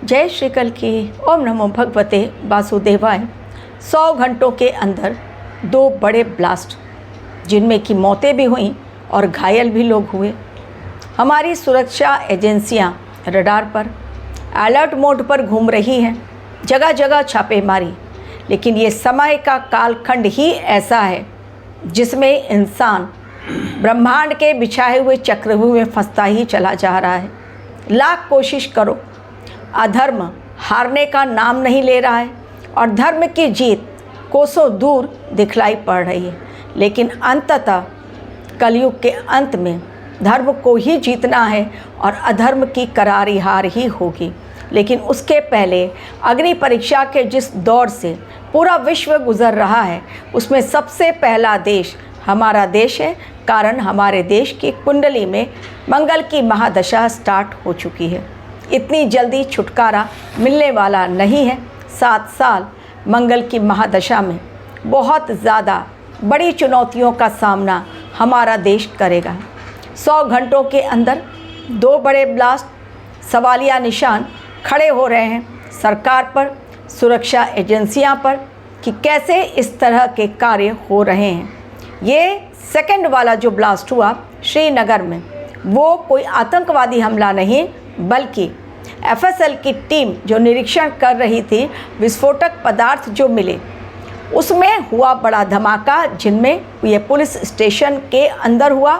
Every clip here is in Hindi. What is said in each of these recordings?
जय श्री कल की। ओम नमो भगवते वासुदेवाय। 100 घंटों के अंदर 2 बड़े ब्लास्ट, जिनमें की मौतें भी हुईं और घायल भी लोग हुए। हमारी सुरक्षा एजेंसियां रडार पर, अलर्ट मोड पर घूम रही हैं, जगह जगह छापेमारी। लेकिन ये समय का कालखंड ही ऐसा है जिसमें इंसान ब्रह्मांड के बिछाए हुए चक्रव्यूह में फंसता ही चला जा रहा है। लाख कोशिश करो, अधर्म हारने का नाम नहीं ले रहा है और धर्म की जीत कोसों दूर दिखलाई पड़ रही है। लेकिन अंततः कलयुग के अंत में धर्म को ही जीतना है और अधर्म की करारी हार ही होगी। लेकिन उसके पहले अग्नि परीक्षा के जिस दौर से पूरा विश्व गुजर रहा है, उसमें सबसे पहला देश हमारा देश है। कारण हमारे देश की कुंडली में मंगल की महादशा स्टार्ट हो चुकी है। इतनी जल्दी छुटकारा मिलने वाला नहीं है। 7 साल मंगल की महादशा में बहुत ज़्यादा बड़ी चुनौतियों का सामना हमारा देश करेगा। 100 घंटों के अंदर 2 बड़े ब्लास्ट, सवालिया निशान खड़े हो रहे हैं सरकार पर, सुरक्षा एजेंसियां पर कि कैसे इस तरह के कार्य हो रहे हैं। ये सेकंड वाला जो ब्लास्ट हुआ श्रीनगर में, वो कोई आतंकवादी हमला नहीं, बल्कि एफएसएल की टीम जो निरीक्षण कर रही थी, विस्फोटक पदार्थ जो मिले, उसमें हुआ बड़ा धमाका, जिनमें ये पुलिस स्टेशन के अंदर हुआ।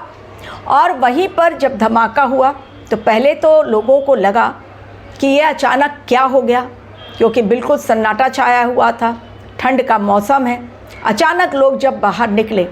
और वहीं पर जब धमाका हुआ तो पहले तो लोगों को लगा कि ये अचानक क्या हो गया, क्योंकि बिल्कुल सन्नाटा छाया हुआ था, ठंड का मौसम है। अचानक लोग जब बाहर निकले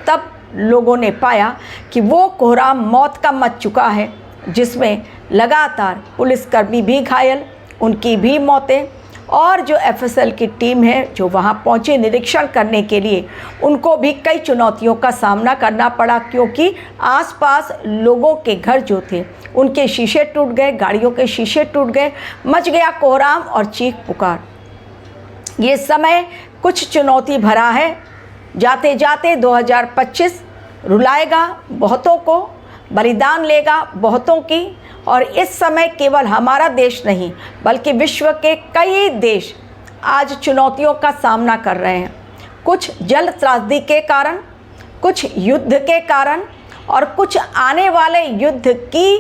तब लोगों ने पाया कि वो कोहराम मौत का मच चुका है, जिसमें लगातार पुलिसकर्मी भी घायल, उनकी भी मौतें, और जो एफएसएल की टीम है जो वहाँ पहुँचे निरीक्षण करने के लिए, उनको भी कई चुनौतियों का सामना करना पड़ा, क्योंकि आसपास लोगों के घर जो थे उनके शीशे टूट गए, गाड़ियों के शीशे टूट गए, मच गया कोहराम और चीख पुकार। ये समय कुछ चुनौती भरा है। जाते जाते 2025 रुलाएगा बहुतों को, बलिदान लेगा बहुतों की। और इस समय केवल हमारा देश नहीं, बल्कि विश्व के कई देश आज चुनौतियों का सामना कर रहे हैं। कुछ जल त्रासदी के कारण, कुछ युद्ध के कारण, और कुछ आने वाले युद्ध की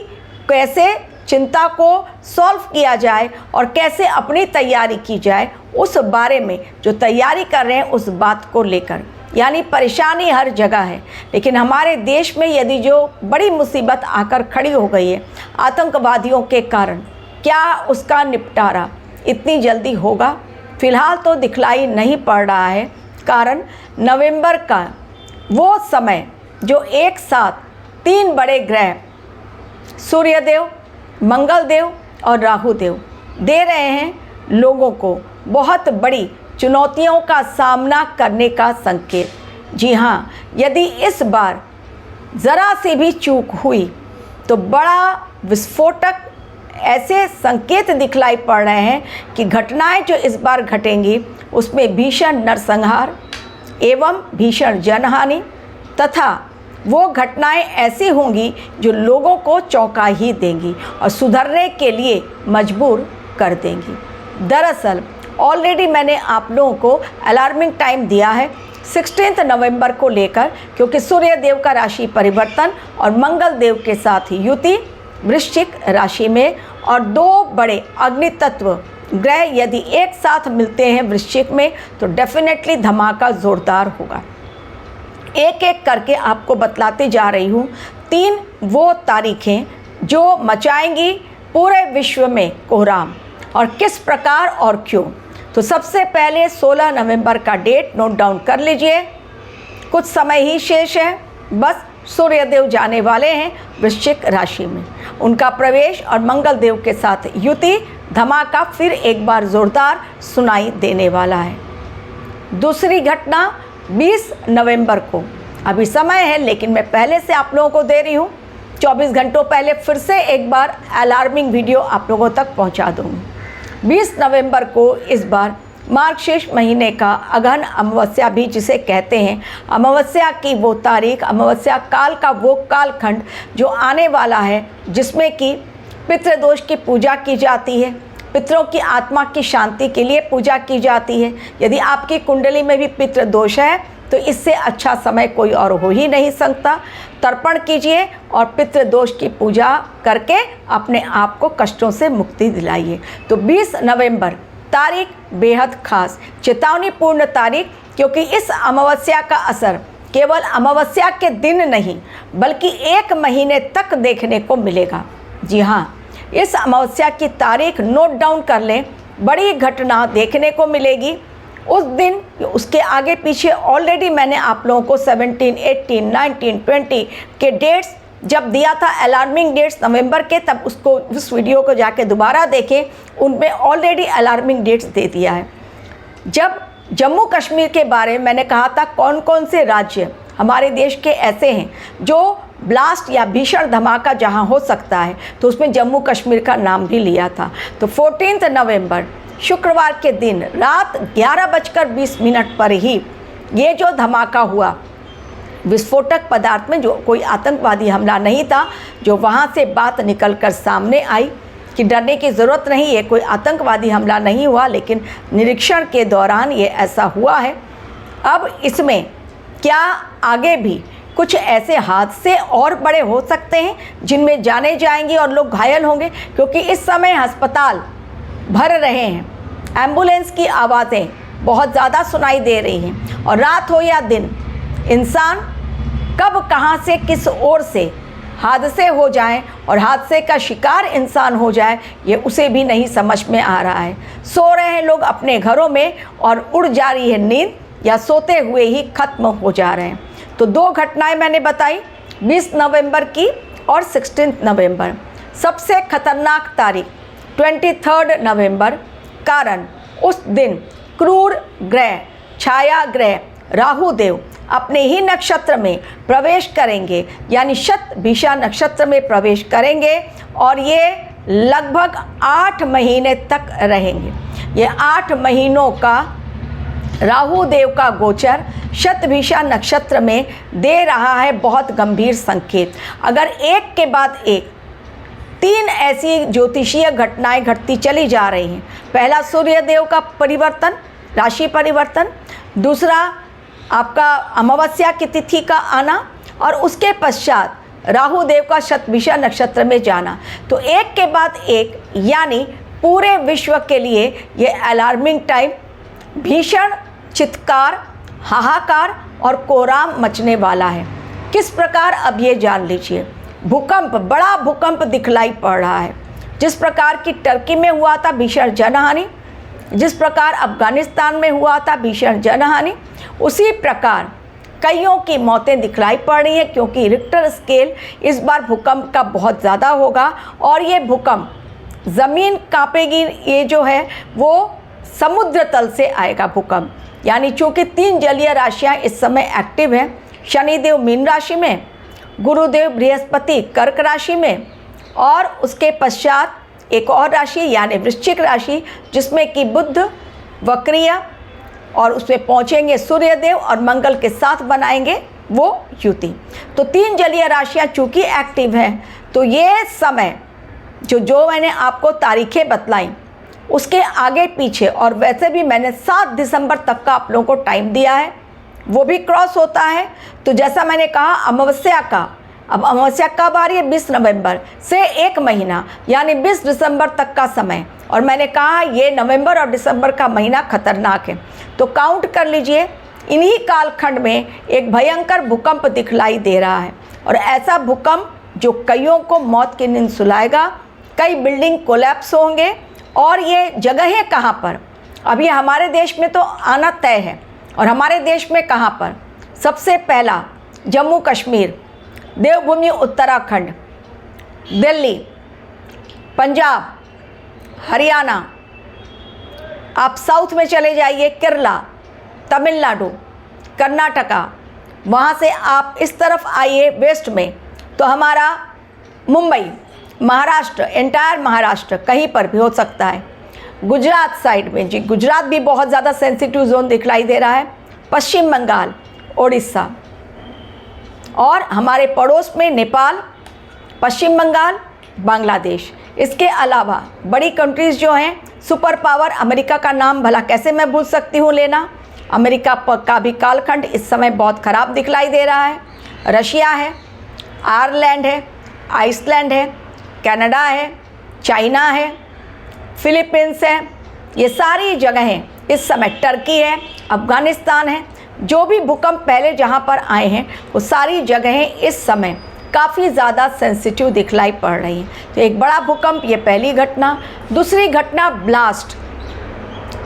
कैसे चिंता को सॉल्व किया जाए और कैसे अपनी तैयारी की जाए, उस बारे में जो तैयारी कर रहे हैं, उस बात को लेकर। यानी परेशानी हर जगह है। लेकिन हमारे देश में यदि जो बड़ी मुसीबत आकर खड़ी हो गई है आतंकवादियों के कारण, क्या उसका निपटारा इतनी जल्दी होगा? फिलहाल तो दिखलाई नहीं पड़ रहा है। कारण नवंबर का वो समय जो एक साथ 3 बड़े ग्रह सूर्यदेव, मंगलदेव और राहुदेव दे रहे हैं लोगों को बहुत बड़ी चुनौतियों का सामना करने का संकेत। जी हाँ, यदि इस बार ज़रा सी भी चूक हुई तो बड़ा विस्फोटक ऐसे संकेत दिखलाई पड़ रहे हैं कि घटनाएं जो इस बार घटेंगी उसमें भीषण नरसंहार एवं भीषण जनहानि, तथा वो घटनाएं ऐसी होंगी जो लोगों को चौंका ही देंगी और सुधरने के लिए मजबूर कर देंगी। दरअसल ऑलरेडी मैंने आप लोगों को अलार्मिंग टाइम दिया है 16 नवंबर को लेकर, क्योंकि सूर्य देव का राशि परिवर्तन और मंगल देव के साथ ही युति वृश्चिक राशि में, और 2 बड़े अग्नि तत्व ग्रह यदि एक साथ मिलते हैं वृश्चिक में तो डेफिनेटली धमाका ज़ोरदार होगा। एक एक करके आपको बतलाते जा रही हूँ 3 वो तारीखें जो मचाएंगी पूरे विश्व में कोहराम, और किस प्रकार और क्यों। तो सबसे पहले 16 नवंबर का डेट नोट डाउन कर लीजिए। कुछ समय ही शेष है, बस सूर्यदेव जाने वाले हैं वृश्चिक राशि में, उनका प्रवेश और मंगल देव के साथ युति, धमाका फिर एक बार ज़ोरदार सुनाई देने वाला है। दूसरी घटना 20 नवंबर को, अभी समय है लेकिन मैं पहले से आप लोगों को दे रही हूँ। 24 घंटों पहले फिर से एक बार अलार्मिंग वीडियो आप लोगों तक पहुँचा दूँगी। 20 नवंबर को इस बार मार्गशीर्ष महीने का अगहन अमावस्या भी जिसे कहते हैं, अमावस्या की वो तारीख, अमावस्या काल का वो कालखंड जो आने वाला है, जिसमें कि पितृदोष की पूजा की जाती है, पितरों की आत्मा की शांति के लिए पूजा की जाती है। यदि आपकी कुंडली में भी पितृ दोष है तो इससे अच्छा समय कोई और हो ही नहीं सकता। तर्पण कीजिए और पितृ दोष की पूजा करके अपने आप को कष्टों से मुक्ति दिलाइए। तो 20 नवंबर तारीख बेहद खास, चेतावनीपूर्ण तारीख, क्योंकि इस अमावस्या का असर केवल अमावस्या के दिन नहीं बल्कि 1 महीने तक देखने को मिलेगा। जी हाँ, इस अमावस्या की तारीख नोट डाउन कर लें, बड़ी घटना देखने को मिलेगी उस दिन। उसके आगे पीछे ऑलरेडी मैंने आप लोगों को 17, 18, 19, 20 के डेट्स जब दिया था, अलार्मिंग डेट्स नवंबर के, तब उसको उस वीडियो को जाके दोबारा देखें, उनमें ऑलरेडी अलार्मिंग डेट्स दे दिया है। जब जम्मू कश्मीर के बारे में मैंने कहा था कौन कौन से राज्य हमारे देश के ऐसे हैं जो ब्लास्ट या भीषण धमाका जहां हो सकता है, तो उसमें जम्मू कश्मीर का नाम भी लिया था। तो 14 नवंबर शुक्रवार के दिन रात 11:20 पर ही ये जो धमाका हुआ, विस्फोटक पदार्थ में, जो कोई आतंकवादी हमला नहीं था, जो वहाँ से बात निकलकर सामने आई कि डरने की ज़रूरत नहीं, ये कोई आतंकवादी हमला नहीं हुआ, लेकिन निरीक्षण के दौरान ये ऐसा हुआ है। अब इसमें क्या आगे भी कुछ ऐसे हादसे और बड़े हो सकते हैं जिनमें जाने जाएंगी और लोग घायल होंगे, क्योंकि इस समय अस्पताल भर रहे हैं, एम्बुलेंस की आवाज़ें बहुत ज़्यादा सुनाई दे रही हैं, और रात हो या दिन इंसान कब कहाँ से किस ओर से हादसे हो जाएं और हादसे का शिकार इंसान हो जाए, ये उसे भी नहीं समझ में आ रहा है। सो रहे हैं लोग अपने घरों में और उड़ जा रही है नींद, या सोते हुए ही ख़त्म हो जा रहे हैं। तो 2 घटनाएं मैंने बताई, 20 नवंबर की और 16 नवंबर। सबसे खतरनाक तारीख 23 नवंबर, कारण उस दिन क्रूर ग्रह, छाया ग्रह राहु देव अपने ही नक्षत्र में प्रवेश करेंगे, यानी शतभिषा नक्षत्र में प्रवेश करेंगे, और ये लगभग 8 महीने तक रहेंगे। ये 8 महीनों का राहु देव का गोचर शतभिषा नक्षत्र में दे रहा है बहुत गंभीर संकेत। अगर एक के बाद एक 3 ऐसी ज्योतिषीय घटनाएं घटती चली जा रही हैं। पहला सूर्य देव का परिवर्तन, राशि परिवर्तन, दूसरा आपका अमावस्या की तिथि का आना, और उसके पश्चात राहु देव का शतभिषा नक्षत्र में जाना। तो एक के बाद एक, यानी पूरे विश्व के लिए ये अलार्मिंग टाइम, भीषण चित्कार, हाहाकार और कोहराम मचने वाला है। किस प्रकार, अब ये जान लीजिए। भूकंप, बड़ा भूकंप दिखलाई पड़ रहा है। जिस प्रकार की टर्की में हुआ था भीषण जनहानि, जिस प्रकार अफगानिस्तान में हुआ था भीषण जनहानि, उसी प्रकार कईयों की मौतें दिखलाई पड़ रही हैं, क्योंकि रिक्टर स्केल इस बार भूकंप का बहुत ज़्यादा होगा, और ये भूकंप ज़मीन कांपेगी। ये जो है वो समुद्र तल से आएगा भूकंप, यानी चूँकि 3 जलीय राशियाँ इस समय एक्टिव हैं, शनिदेव मीन राशि में, गुरुदेव बृहस्पति कर्क राशि में, और उसके पश्चात एक और राशि यानी वृश्चिक राशि, जिसमें कि बुध वक्रिय, और उसमें पहुँचेंगे सूर्यदेव और मंगल के साथ बनाएंगे वो युति। तो 3 जलीय राशियाँ चूँकि एक्टिव हैं, तो ये समय जो मैंने आपको तारीखें बतलाई उसके आगे पीछे, और वैसे भी मैंने 7 दिसंबर तक का आप लोगों को टाइम दिया है, वो भी क्रॉस होता है। तो जैसा मैंने कहा अमावस्या का, अब अमावस्या कब आ रही है? 20 नवंबर से 1 महीना, यानी 20 दिसंबर तक का समय, और मैंने कहा ये नवंबर और दिसंबर का महीना खतरनाक है। तो काउंट कर लीजिए, इन्हीं कालखंड में एक भयंकर भूकंप दिखलाई दे रहा है, और ऐसा भूकंप जो कईयों को मौत की नींद सुलाएगा, कई बिल्डिंग कोलैप्स होंगे। और ये जगहें कहाँ पर? अभी हमारे देश में तो आना तय है, और हमारे देश में कहाँ पर? सबसे पहला जम्मू कश्मीर, देवभूमि उत्तराखंड, दिल्ली, पंजाब, हरियाणा, आप साउथ में चले जाइए, केरला, तमिलनाडु, कर्नाटका, वहाँ से आप इस तरफ आइए वेस्ट में, तो हमारा मुंबई, महाराष्ट्र, एंटायर महाराष्ट्र कहीं पर भी हो सकता है। गुजरात साइड में, जी गुजरात भी बहुत ज़्यादा सेंसिटिव जोन दिखलाई दे रहा है, पश्चिम बंगाल, उड़ीसा, और हमारे पड़ोस में नेपाल, पश्चिम बंगाल, बांग्लादेश। इसके अलावा बड़ी कंट्रीज़ जो हैं, सुपर पावर अमेरिका का नाम भला कैसे मैं भूल सकती हूँ लेना। अमेरिका का भी कालखंड इस समय बहुत ख़राब दिखलाई दे रहा है। रशिया है, आयरलैंड है, आइसलैंड है, कनाडा है, चाइना है, फिलीपींस है, ये सारी जगहें इस समय, टर्की है, अफ़गानिस्तान है, जो भी भूकंप पहले जहाँ पर आए हैं वो सारी जगहें इस समय काफ़ी ज़्यादा सेंसिटिव दिखलाई पड़ रही हैं। तो एक बड़ा भूकंप, ये पहली घटना। दूसरी घटना ब्लास्ट,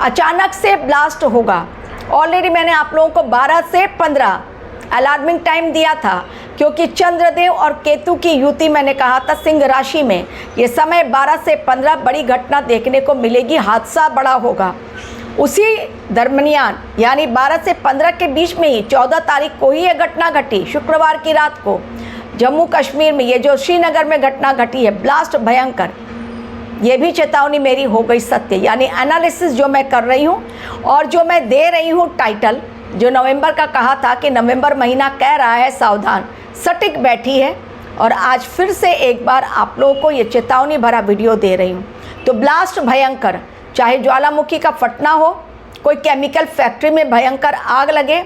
अचानक से ब्लास्ट होगा। ऑलरेडी मैंने आप लोगों को 12 से 15 अलार्मिंग टाइम दिया था, क्योंकि चंद्रदेव और केतु की युति मैंने कहा था सिंह राशि में, ये समय 12 से 15 बड़ी घटना देखने को मिलेगी, हादसा बड़ा होगा। उसी दरमियान यानी 12 से 15 के बीच में ही 14 तारीख को ही ये घटना घटी, शुक्रवार की रात को जम्मू कश्मीर में, ये जो श्रीनगर में घटना घटी है, ब्लास्ट भयंकर। ये भी चेतावनी मेरी हो गई सत्य, यानी एनालिसिस जो मैं कर रही हूँ और जो मैं दे रही हूँ टाइटल, जो नवंबर का कहा था कि नवंबर महीना कह रहा है सावधान, सटीक बैठी है। और आज फिर से एक बार आप लोगों को ये चेतावनी भरा वीडियो दे रही हूँ। तो ब्लास्ट भयंकर, चाहे ज्वालामुखी का फटना हो, कोई केमिकल फैक्ट्री में भयंकर आग लगे,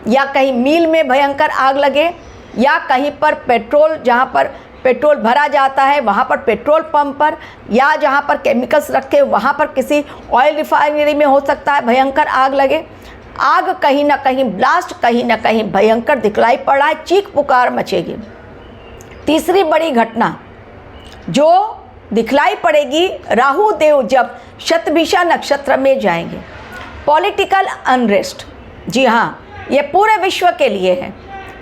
या कहीं मिल में भयंकर आग लगे, या कहीं पर पेट्रोल, जहाँ पर पेट्रोल भरा जाता है वहाँ पर पेट्रोल पंप पर, या जहाँ पर केमिकल्स रखे वहाँ पर किसी ऑयल रिफाइनरी में हो सकता है भयंकर आग लगे। आग कहीं ना कहीं, ब्लास्ट कहीं ना कहीं भयंकर दिखलाई पड़ रहा है, चीख पुकार मचेगी। तीसरी बड़ी घटना जो दिखलाई पड़ेगी, राहु देव जब शतभिषा नक्षत्र में जाएंगे, पॉलिटिकल अनरेस्ट। जी हाँ, ये पूरे विश्व के लिए है।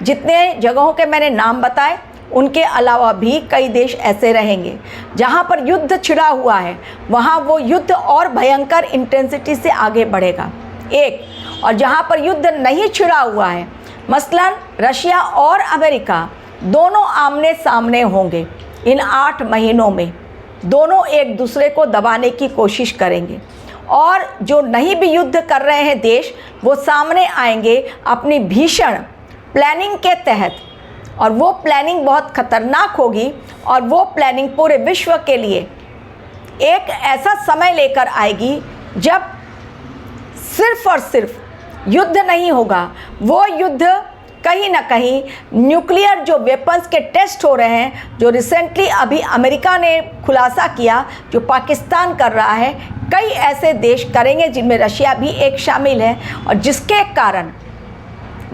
जितने जगहों के मैंने नाम बताए उनके अलावा भी कई देश ऐसे रहेंगे जहाँ पर युद्ध छिड़ा हुआ है, वहाँ वो युद्ध और भयंकर इंटेंसिटी से आगे बढ़ेगा। एक, और जहाँ पर युद्ध नहीं छिड़ा हुआ है, मसलन रशिया और अमेरिका दोनों आमने सामने होंगे इन 8 महीनों में, दोनों एक दूसरे को दबाने की कोशिश करेंगे। और जो नहीं भी युद्ध कर रहे हैं देश, वो सामने आएंगे अपनी भीषण प्लानिंग के तहत, और वो प्लानिंग बहुत खतरनाक होगी, और वो प्लानिंग पूरे विश्व के लिए एक ऐसा समय लेकर आएगी जब सिर्फ और सिर्फ युद्ध नहीं होगा, वो युद्ध कहीं ना कहीं न्यूक्लियर जो वेपन्स के टेस्ट हो रहे हैं, जो रिसेंटली अभी अमेरिका ने खुलासा किया, जो पाकिस्तान कर रहा है, कई ऐसे देश करेंगे जिनमें रशिया भी एक शामिल है, और जिसके कारण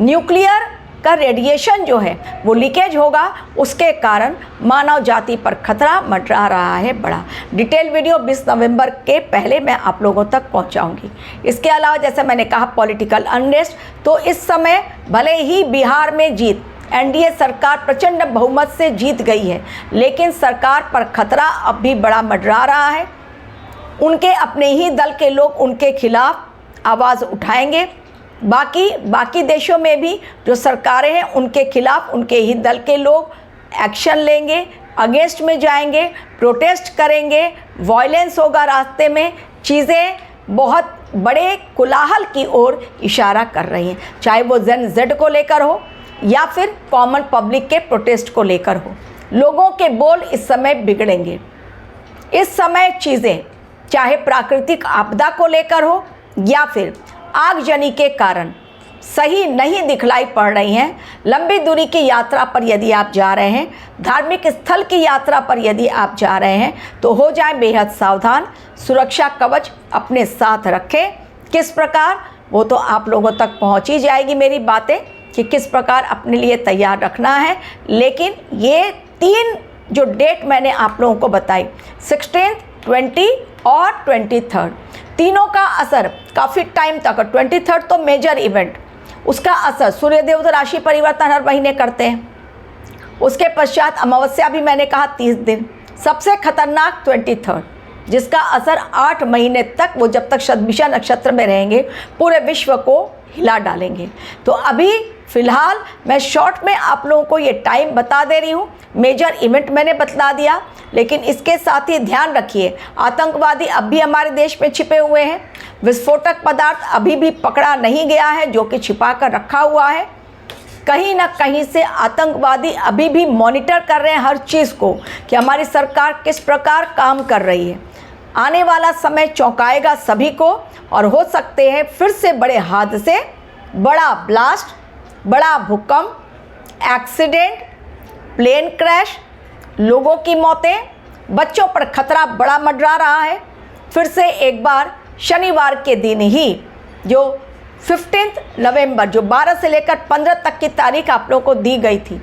न्यूक्लियर का रेडिएशन जो है वो लीकेज होगा, उसके कारण मानव जाति पर खतरा मंडरा रहा है बड़ा। डिटेल वीडियो 20 नवंबर के पहले मैं आप लोगों तक पहुंचाऊंगी। इसके अलावा जैसे मैंने कहा पॉलिटिकल अनरेस्ट, तो इस समय भले ही बिहार में जीत, एनडीए सरकार प्रचंड बहुमत से जीत गई है, लेकिन सरकार पर खतरा अब भी बड़ा मंडरा रहा है। उनके अपने ही दल के लोग उनके खिलाफ आवाज़ उठाएंगे। बाकी देशों में भी जो सरकारें हैं उनके खिलाफ उनके ही दल के लोग एक्शन लेंगे, अगेंस्ट में जाएंगे, प्रोटेस्ट करेंगे, वायलेंस होगा रास्ते में, चीज़ें बहुत बड़े कोलाहल की ओर इशारा कर रही हैं, चाहे वो जेन जेड को लेकर हो या फिर कॉमन पब्लिक के प्रोटेस्ट को लेकर हो। लोगों के बोल इस समय बिगड़ेंगे। इस समय चीज़ें चाहे प्राकृतिक आपदा को लेकर हो या फिर आगजनी के कारण सही नहीं दिखलाई पड़ रही हैं। लंबी दूरी की यात्रा पर यदि आप जा रहे हैं, धार्मिक स्थल की यात्रा पर यदि आप जा रहे हैं, तो हो जाएं बेहद सावधान, सुरक्षा कवच अपने साथ रखें। किस प्रकार, वो तो आप लोगों तक पहुंच ही जाएगी मेरी बातें कि किस प्रकार अपने लिए तैयार रखना है। लेकिन ये 3 जो डेट मैंने आप लोगों को बताई, 16, 20 और 23, तीनों का असर काफ़ी टाइम तक, 23 तो मेजर इवेंट, उसका असर सूर्यदेव तो राशि परिवर्तन हर महीने करते हैं। उसके पश्चात अमावस्या भी मैंने कहा 30 दिन, सबसे खतरनाक 23, जिसका असर 8 महीने तक, वो जब तक शतभिषा नक्षत्र में रहेंगे पूरे विश्व को हिला डालेंगे। तो अभी फ़िलहाल मैं शॉर्ट में आप लोगों को ये टाइम बता दे रही हूँ, मेजर इवेंट मैंने बतला दिया, लेकिन इसके साथ ही ध्यान रखिए आतंकवादी अब भी हमारे देश में छिपे हुए हैं। विस्फोटक पदार्थ अभी भी पकड़ा नहीं गया है जो कि छिपा कर रखा हुआ है। कहीं ना कहीं से आतंकवादी अभी भी मॉनिटर कर रहे हैं हर चीज़ को कि हमारी सरकार किस प्रकार काम कर रही है। आने वाला समय चौंकाएगा सभी को और हो सकते हैं फिर से बड़े हादसे, बड़ा ब्लास्ट, बड़ा भूकंप, एक्सीडेंट, प्लेन क्रैश, लोगों की मौतें, बच्चों पर खतरा बड़ा मंडरा रहा है। फिर से एक बार शनिवार के दिन ही जो 15 नवंबर जो 12 से लेकर 15 तक की तारीख आप लोगों को दी गई थी,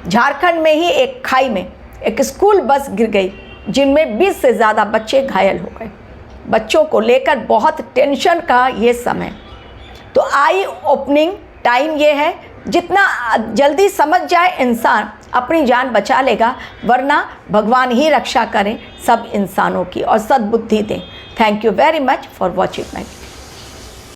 झारखंड में ही एक खाई में एक स्कूल बस गिर गई जिनमें 20 से ज़्यादा बच्चे घायल हो गए। बच्चों को लेकर बहुत टेंशन का ये समय। तो आई ओपनिंग टाइम ये है, जितना जल्दी समझ जाए इंसान अपनी जान बचा लेगा, वरना भगवान ही रक्षा करें सब इंसानों की और सद्बुद्धि दें। Thank you very much for watching my